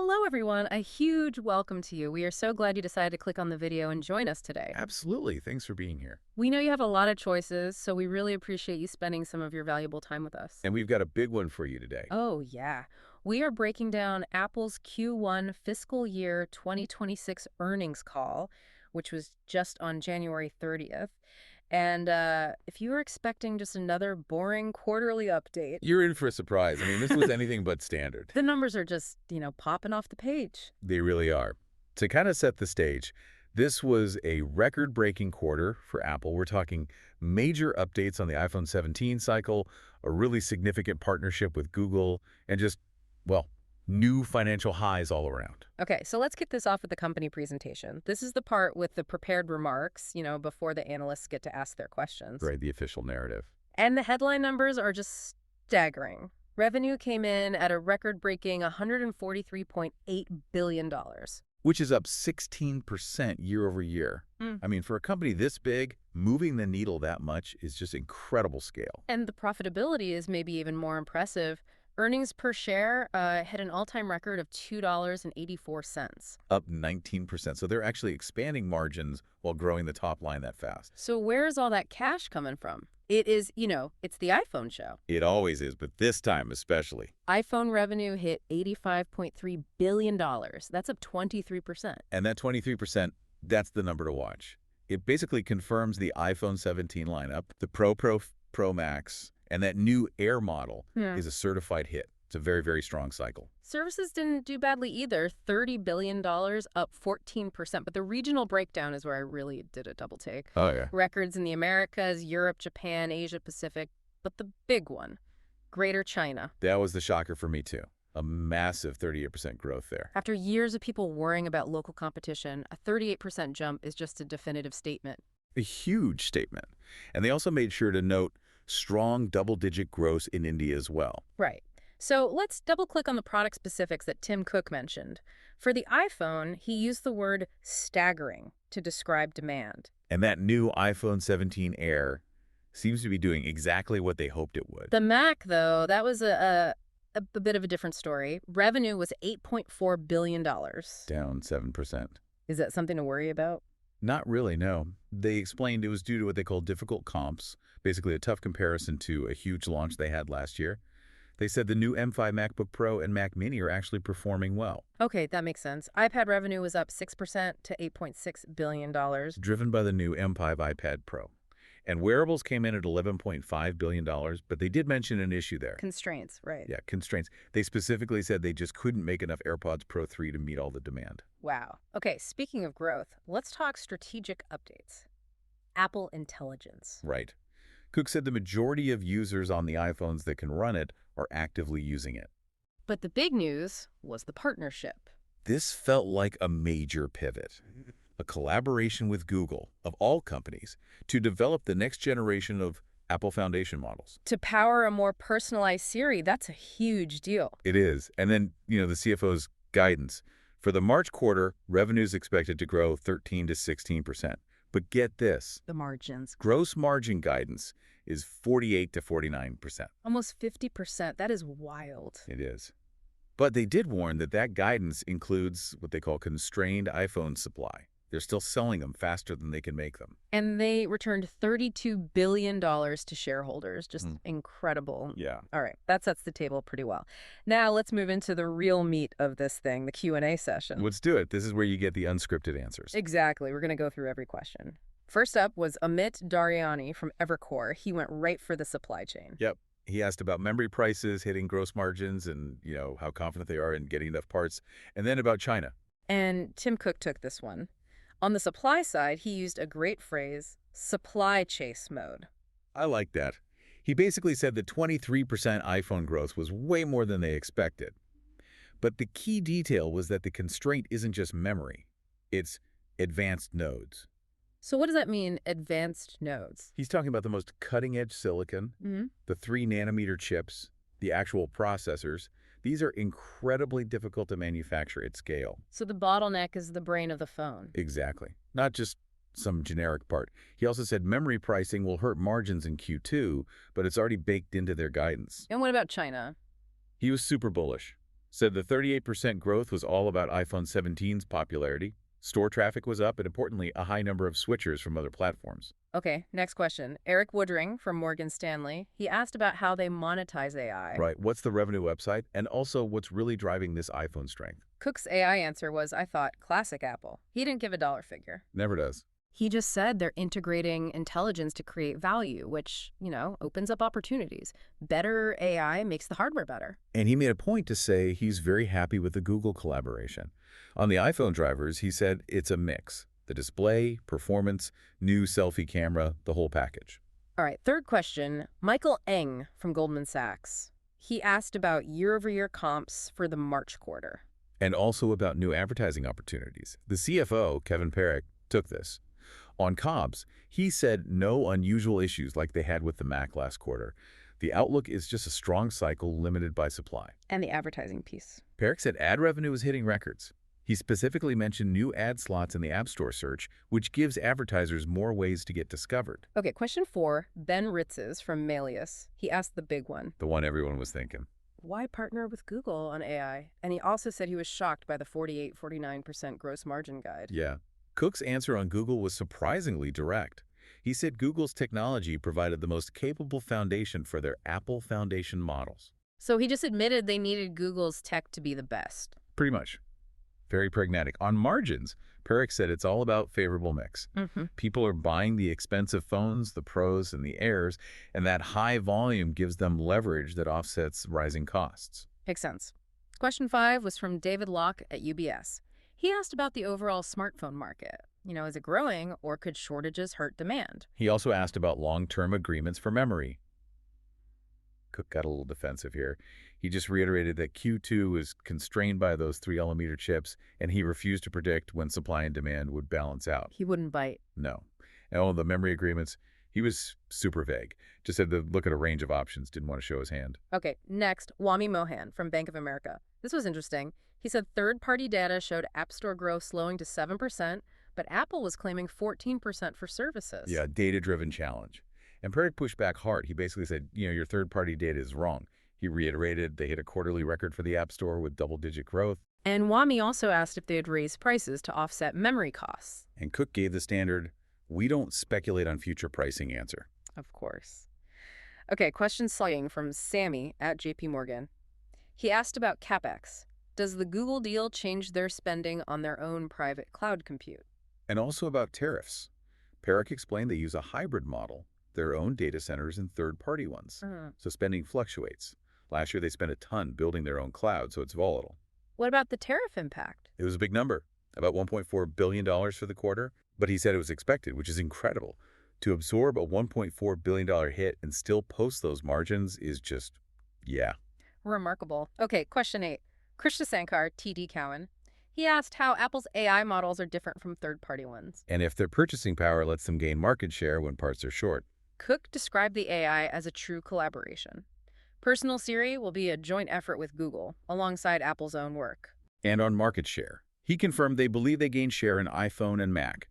Hello, everyone. A huge welcome to you. We are so glad you decided to click on the video and join us today. Absolutely. Thanks for being here. We know you have a lot of choices, so we really appreciate you spending some of your valuable time with us. And we've got a big one for you today. Oh, yeah. We are breaking down Apple's Q1 fiscal year 2026 earnings call, which was just on January 30th. And if you were expecting just another boring quarterly update, You're in for a surprise. I mean, this was anything but standard. the numbers are just, popping off the page. They really are. To kind of set the stage, this was a record-breaking quarter for Apple. We're talking major updates on the iPhone 17 cycle, a really significant partnership with Google, and just, well, new financial highs all around. Okay, so let's kick this off with the company presentation. This is the part with the prepared remarks, before the analysts get to ask their questions. Right, the official narrative. And the headline numbers are just staggering. Revenue came in at a record-breaking $143.8 billion. Which is up 16% year over year. I mean, for a company this big, moving the needle that much is just incredible scale. And the profitability is maybe even more impressive. Earnings per share hit an all-time record of $2.84. Up 19%. So they're actually expanding margins while growing the top line that fast. So where's all that cash coming from? It is, it's the iPhone show. It always is, but this time especially. iPhone revenue hit $85.3 billion. That's up 23%. And that 23%, that's the number to watch. It basically confirms the iPhone 17 lineup, the Pro Max, and that new Air model is a certified hit. It's a very, very strong cycle. Services didn't do badly either. $30 billion, up 14%. But the regional breakdown is where I really did a double take. Oh, yeah. Records in the Americas, Europe, Japan, Asia Pacific. But the big one, Greater China. That was the shocker for me, too. A massive 38% growth there. After years of people worrying about local competition, a 38% jump is just a definitive statement. A huge statement. And they also made sure to note strong double-digit growth in India as well. Right. So let's double-click on the product specifics that Tim Cook mentioned. For the iPhone, he used the word staggering to describe demand. And that new iPhone 17 Air seems to be doing exactly what they hoped it would. The Mac, though, that was a bit of a different story. Revenue was $8.4 billion. Down 7%. Is that something to worry about? Not really, no. They explained it was due to what they call difficult comps, basically a tough comparison to a huge launch they had last year. They said the new M5 MacBook Pro and Mac Mini are actually performing well. Okay, that makes sense. iPad revenue was up 6% to $8.6 billion. Driven by the new M5 iPad Pro. And wearables came in at $11.5 billion, but they did mention an issue there. Constraints, right. Yeah, constraints. They specifically said they just couldn't make enough AirPods Pro 3 to meet all the demand. Wow. Okay, speaking of growth, let's talk strategic updates. Apple Intelligence. Right. Cook said the majority of users on the iPhones that can run it are actively using it. But the big news was the partnership. This felt like a major pivot. A collaboration with Google, of all companies, to develop the next generation of Apple Foundation models. To power a more personalized Siri, that's a huge deal. It is. And then, the CFO's guidance. For the March quarter, revenue is expected to grow 13 to 16%. But get this. The margins. Gross margin guidance is 48 to 49%. Almost 50%. That is wild. It is. But they did warn that that guidance includes what they call constrained iPhone supply. They're still selling them faster than they can make them. And they returned $32 billion to shareholders. Just incredible. Yeah. All right. That sets the table pretty well. Now let's move into the real meat of this thing, the Q&A session. Let's do it. This is where you get the unscripted answers. Exactly. We're going to go through every question. First up was Amit Daryani from Evercore. He went right for the supply chain. Yep. He asked about memory prices, hitting gross margins, and, how confident they are in getting enough parts. And then about China. And Tim Cook took this one. On the supply side, he used a great phrase, supply chase mode. I like that. He basically said that 23% iPhone growth was way more than they expected. But the key detail was that the constraint isn't just memory. It's advanced nodes. So what does that mean, advanced nodes? He's talking about the most cutting-edge silicon, the 3-nanometer chips, the actual processors. These are incredibly difficult to manufacture at scale. So the bottleneck is the brain of the phone. Exactly. Not just some generic part. He also said memory pricing will hurt margins in Q2, but it's already baked into their guidance. And what about China? He was super bullish. Said the 38% growth was all about iPhone 17's popularity. Store traffic was up, and importantly, a high number of switchers from other platforms. Okay, next question. Eric Woodring from Morgan Stanley. He asked about how they monetize AI. Right, what's the revenue website? And also, what's really driving this iPhone strength? Cook's AI answer was, I thought, classic Apple. He didn't give a dollar figure. Never does. He just said they're integrating intelligence to create value, which, opens up opportunities. Better AI makes the hardware better. And he made a point to say he's very happy with the Google collaboration. On the iPhone drivers, he said it's a mix. The display, performance, new selfie camera, the whole package. All right, third question. Michael Eng from Goldman Sachs. He asked about year-over-year comps for the March quarter. And also about new advertising opportunities. The CFO, Kevin Parrick, took this. On COBS, he said no unusual issues like they had with the Mac last quarter. The outlook is just a strong cycle limited by supply. And the advertising piece. Parrick said ad revenue is hitting records. He specifically mentioned new ad slots in the App Store search, which gives advertisers more ways to get discovered. Okay, question 4. Ben Ritzes from Melius. He asked the big one. The one everyone was thinking. Why partner with Google on AI? And he also said he was shocked by the 48-49% gross margin guide. Yeah. Cook's answer on Google was surprisingly direct. He said Google's technology provided the most capable foundation for their Apple Foundation models. So he just admitted they needed Google's tech to be the best. Pretty much. Very pragmatic. On margins, Parrick said it's all about favorable mix. People are buying the expensive phones, the Pros, and the Airs, and that high volume gives them leverage that offsets rising costs. Makes sense. Question 5 was from David Locke at UBS. He asked about the overall smartphone market. Is it growing, or could shortages hurt demand? He also asked about long-term agreements for memory. Cook got a little defensive here. He just reiterated that Q2 is constrained by those 3-nanometer chips, and he refused to predict when supply and demand would balance out. He wouldn't bite. No. And all the memory agreements, he was super vague. Just said to look at a range of options, didn't want to show his hand. Okay, next, Wami Mohan from Bank of America. This was interesting. He said third-party data showed App Store growth slowing to 7%, but Apple was claiming 14% for services. Yeah, data-driven challenge. And Parrick pushed back hard. He basically said, your third-party data is wrong. He reiterated they hit a quarterly record for the App Store with double-digit growth. And Wami also asked if they had raised prices to offset memory costs. And Cook gave the standard, we don't speculate on future pricing answer. Of course. Okay, question slugging from Sammy at JP Morgan. He asked about CapEx. Does the Google deal change their spending on their own private cloud compute? And also about tariffs. Parrick explained they use a hybrid model, their own data centers and third-party ones. So spending fluctuates. Last year, they spent a ton building their own cloud, so it's volatile. What about the tariff impact? It was a big number, about $1.4 billion for the quarter, but he said it was expected, which is incredible. To absorb a $1.4 billion hit and still post those margins is just, yeah. Remarkable. Okay, question 8. Krishna Sankar, TD Cowen. He asked how Apple's AI models are different from third-party ones. And if their purchasing power lets them gain market share when parts are short. Cook described the AI as a true collaboration. Personal Siri will be a joint effort with Google, alongside Apple's own work. And on market share. He confirmed they believe they gain share in iPhone and Mac.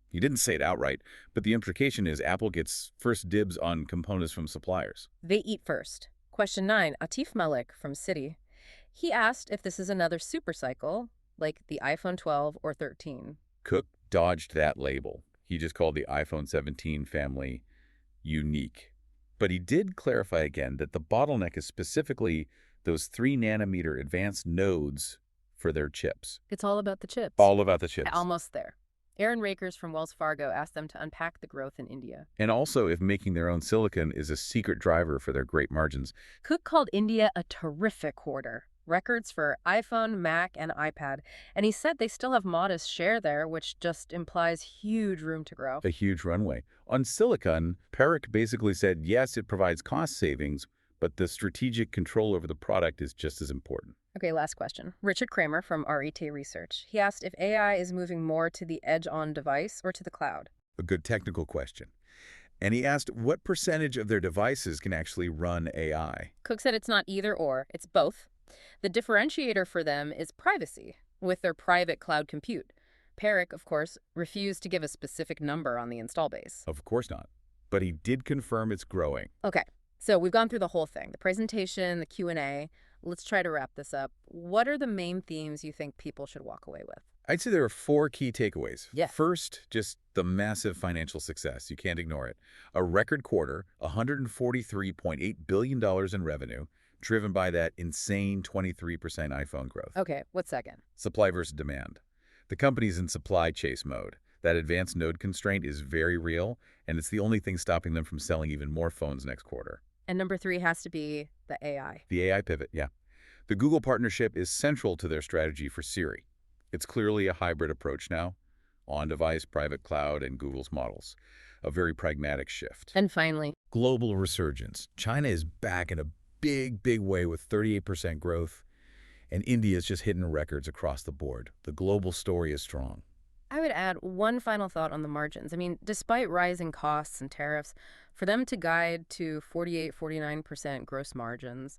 He didn't say it outright, but the implication is Apple gets first dibs on components from suppliers. They eat first. Question 9, Atif Malik from Citi. He asked if this is another supercycle, like the iPhone 12 or 13. Cook dodged that label. He just called the iPhone 17 family unique. But he did clarify again that the bottleneck is specifically those 3-nanometer advanced nodes for their chips. It's all about the chips. All about the chips. Almost there. Aaron Rakers from Wells Fargo asked them to unpack the growth in India. And also if making their own silicon is a secret driver for their great margins. Cook called India a terrific quarter. Records for iPhone, Mac, and iPad. And he said they still have modest share there, which just implies huge room to grow. A huge runway. On silicon, Parrick basically said, yes, it provides cost savings, but the strategic control over the product is just as important. Okay, last question. Richard Kramer from RET Research. He asked if AI is moving more to the edge on device or to the cloud. A good technical question. And he asked what percentage of their devices can actually run AI. Cook said it's not either or, it's both. The differentiator for them is privacy, with their private cloud compute. Parrick, of course, refused to give a specific number on the install base. Of course not. But he did confirm it's growing. Okay, so we've gone through the whole thing, the presentation, the Q&A. Let's try to wrap this up. What are the main themes you think people should walk away with? I'd say there are four key takeaways. Yeah. First, just the massive financial success. You can't ignore it. A record quarter, $143.8 billion in revenue, driven by that insane 23% iPhone growth. Okay, what's second? Supply versus demand. The company's in supply chase mode. That advanced node constraint is very real, and it's the only thing stopping them from selling even more phones next quarter. And number three has to be the AI. The AI pivot, yeah. The Google partnership is central to their strategy for Siri. It's clearly a hybrid approach now, on-device, private cloud, and Google's models. A very pragmatic shift. And finally, Global resurgence. China is back in a big, big way with 38% growth, and India is just hitting records across the board. The global story is strong. I would add one final thought on the margins. I mean, despite rising costs and tariffs, for them to guide to 48, 49% gross margins,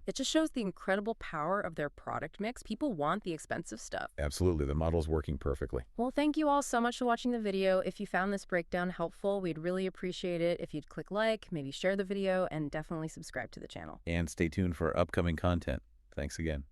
it just shows the incredible power of their product mix. People want the expensive stuff. Absolutely, the model's working perfectly. Well, thank you all so much for watching the video. If you found this breakdown helpful, we'd really appreciate it if you'd click like, maybe share the video, and definitely subscribe to the channel. And stay tuned for upcoming content. Thanks again.